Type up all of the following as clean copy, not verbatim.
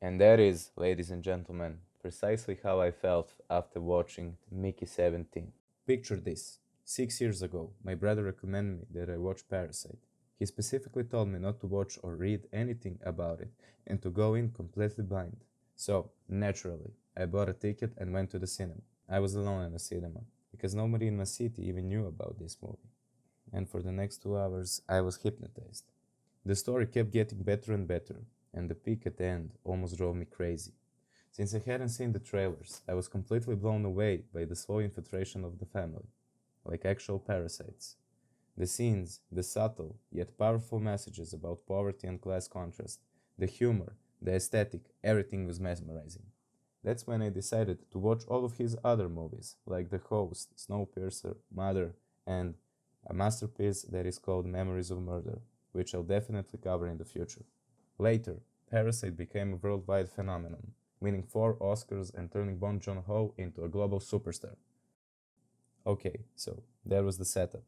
And that is, ladies and gentlemen, precisely how I felt after watching Mickey 17. Picture this. 6 years ago, my brother recommended me that I watch Parasite. He specifically told me not to watch or read anything about it and to go in completely blind. So, naturally, I bought a ticket and went to the cinema. I was alone in the cinema because nobody in my city even knew about this movie. And for the next 2 hours, I was hypnotized. The story kept getting better and better, and the peak at the end almost drove me crazy. Since I hadn't seen the trailers, I was completely blown away by the slow infiltration of the family, like actual parasites. The scenes, the subtle yet powerful messages about poverty and class contrast, the humor, the aesthetic, everything was mesmerizing. That's when I decided to watch all of his other movies, like The Host, Snowpiercer, Mother, and a masterpiece that is called Memories of Murder, which I'll definitely cover in the future. Later, Parasite became a worldwide phenomenon, winning 4 Oscars and turning Bong Joon-ho into a global superstar. Okay, so that was the setup.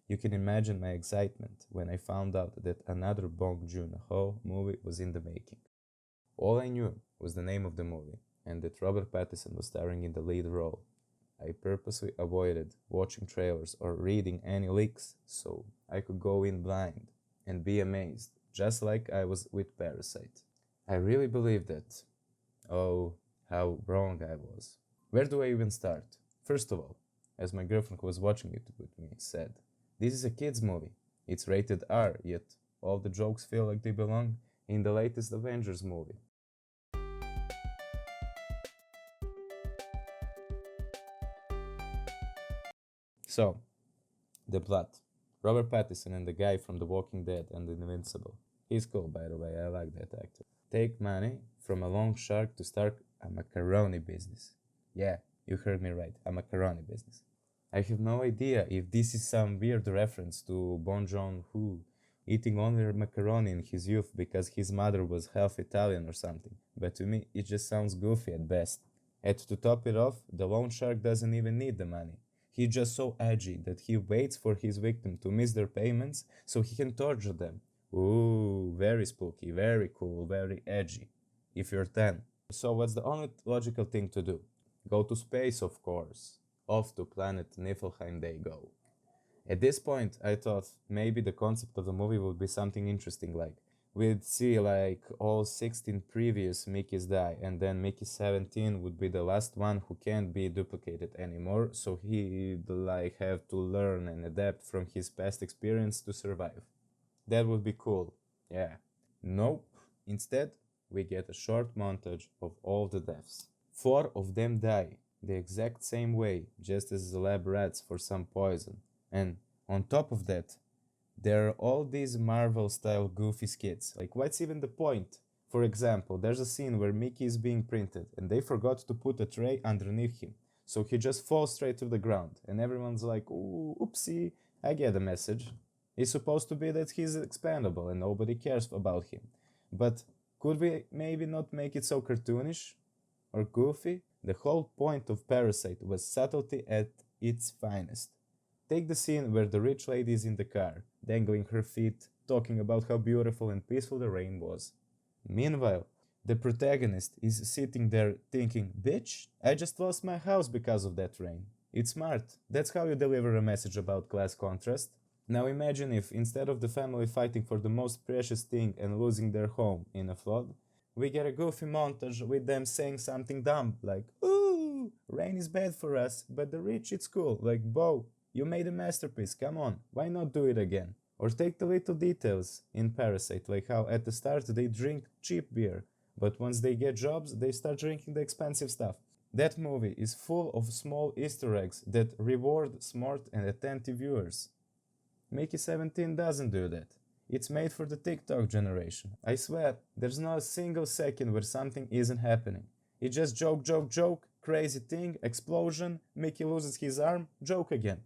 You can imagine my excitement when I found out that another Bong Joon-ho movie was in the making. All I knew was the name of the movie and that Robert Pattinson was starring in the lead role. I purposely avoided watching trailers or reading any leaks so I could go in blind and be amazed, just like I was with Parasite. I really believe that. Oh, how wrong I was. Where do I even start? First of all, as my girlfriend who was watching it with me said, this is a kids movie. It's rated R, yet all the jokes feel like they belong in the latest Avengers movie. So, the plot. Robert Pattinson and the guy from The Walking Dead and Invincible. He's cool, by the way, I like that actor. Take money from a long shark to start a macaroni business. Yeah, you heard me right, a macaroni business. I have no idea if this is some weird reference to Bong Joon-ho eating only macaroni in his youth because his mother was half Italian or something, but to me it just sounds goofy at best. And to top it off, the loan shark doesn't even need the money. He's just so edgy that he waits for his victim to miss their payments so he can torture them. Ooh, very spooky, very cool, very edgy. If you're 10. So what's the only logical thing to do? Go to space, of course. Off to planet Niflheim they go. At this point, I thought maybe the concept of the movie would be something interesting, like we'd see like all 16 previous Mickeys die, and then Mickey 17 would be the last one who can't be duplicated anymore, so he'd like have to learn and adapt from his past experience to survive. That would be cool. Yeah. Nope. Instead, we get a short montage of all the deaths. 4 of them die the exact same way, just as the lab rats for some poison. And on top of that, there are all these Marvel style goofy skits. Like, what's even the point? For example, there's a scene where Mickey is being printed and they forgot to put a tray underneath him. So he just falls straight to the ground, and everyone's like, ooh, oopsie, I get the message. It's supposed to be that he's expandable and nobody cares about him. But could we maybe not make it so cartoonish or goofy? The whole point of Parasite was subtlety at its finest. Take the scene where the rich lady is in the car, dangling her feet, talking about how beautiful and peaceful the rain was. Meanwhile, the protagonist is sitting there thinking, bitch, I just lost my house because of that rain. It's smart. That's how you deliver a message about class contrast. Now imagine if, instead of the family fighting for the most precious thing and losing their home in a flood, we get a goofy montage with them saying something dumb like, ooh, rain is bad for us, but the rich it's cool, like, Bo, you made a masterpiece, come on, why not do it again? Or take the little details in Parasite, like how at the start they drink cheap beer, but once they get jobs, they start drinking the expensive stuff. That movie is full of small Easter eggs that reward smart and attentive viewers. Mickey 17 doesn't do that. It's made for the TikTok generation. I swear, there's not a single second where something isn't happening. It's just joke, joke, joke, crazy thing, explosion, Mickey loses his arm, joke again.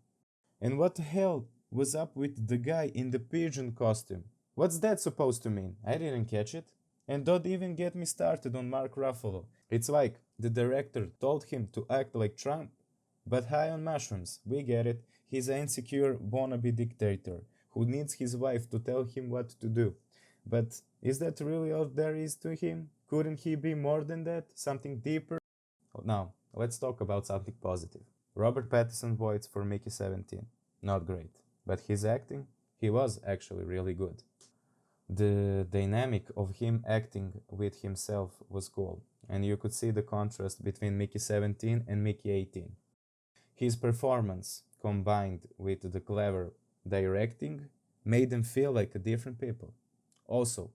And what the hell was up with the guy in the pigeon costume? What's that supposed to mean? I didn't catch it. And don't even get me started on Mark Ruffalo. It's like the director told him to act like Trump, but high on mushrooms. We get it. He's an insecure wannabe dictator who needs his wife to tell him what to do. But is that really all there is to him? Couldn't he be more than that? Something deeper? Now, let's talk about something positive. Robert Pattinson voice for Mickey 17. Not great. But his acting, he was actually really good. The dynamic of him acting with himself was cool, and you could see the contrast between Mickey 17 and Mickey 18. His performance, combined with the clever directing, made them feel like a different people. Also,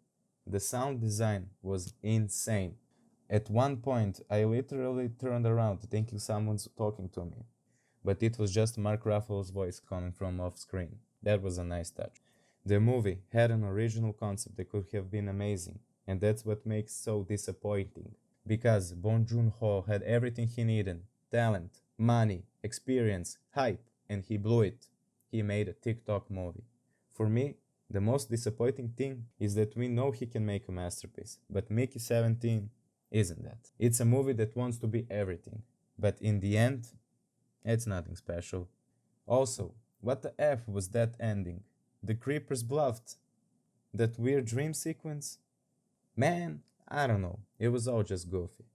the sound design was insane. At one point, I literally turned around thinking someone's talking to me, but it was just Mark Ruffalo's voice coming from off screen. That was a nice touch. The movie had an original concept that could have been amazing, and that's what makes so disappointing. Because Bong Joon-ho had everything he needed: talent, money, experience, hype, and he blew it. He made a TikTok movie. For me, the most disappointing thing is that we know he can make a masterpiece, but Mickey 17 isn't that. It's a movie that wants to be everything, but in the end, it's nothing special. Also, what the F was that ending? The creepers bluffed. That weird dream sequence? Man, I don't know. It was all just goofy.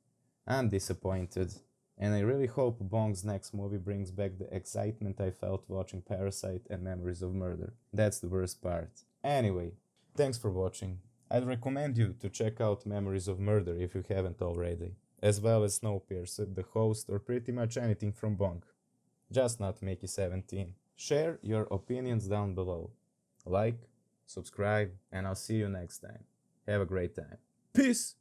I'm disappointed, and I really hope Bong's next movie brings back the excitement I felt watching Parasite and Memories of Murder. That's the worst part. Anyway, thanks for watching. I'd recommend you to check out Memories of Murder if you haven't already, as well as Snowpiercer, The Host, or pretty much anything from Bong. Just not Mickey 17. Share your opinions down below. Like, subscribe, and I'll see you next time. Have a great time. Peace!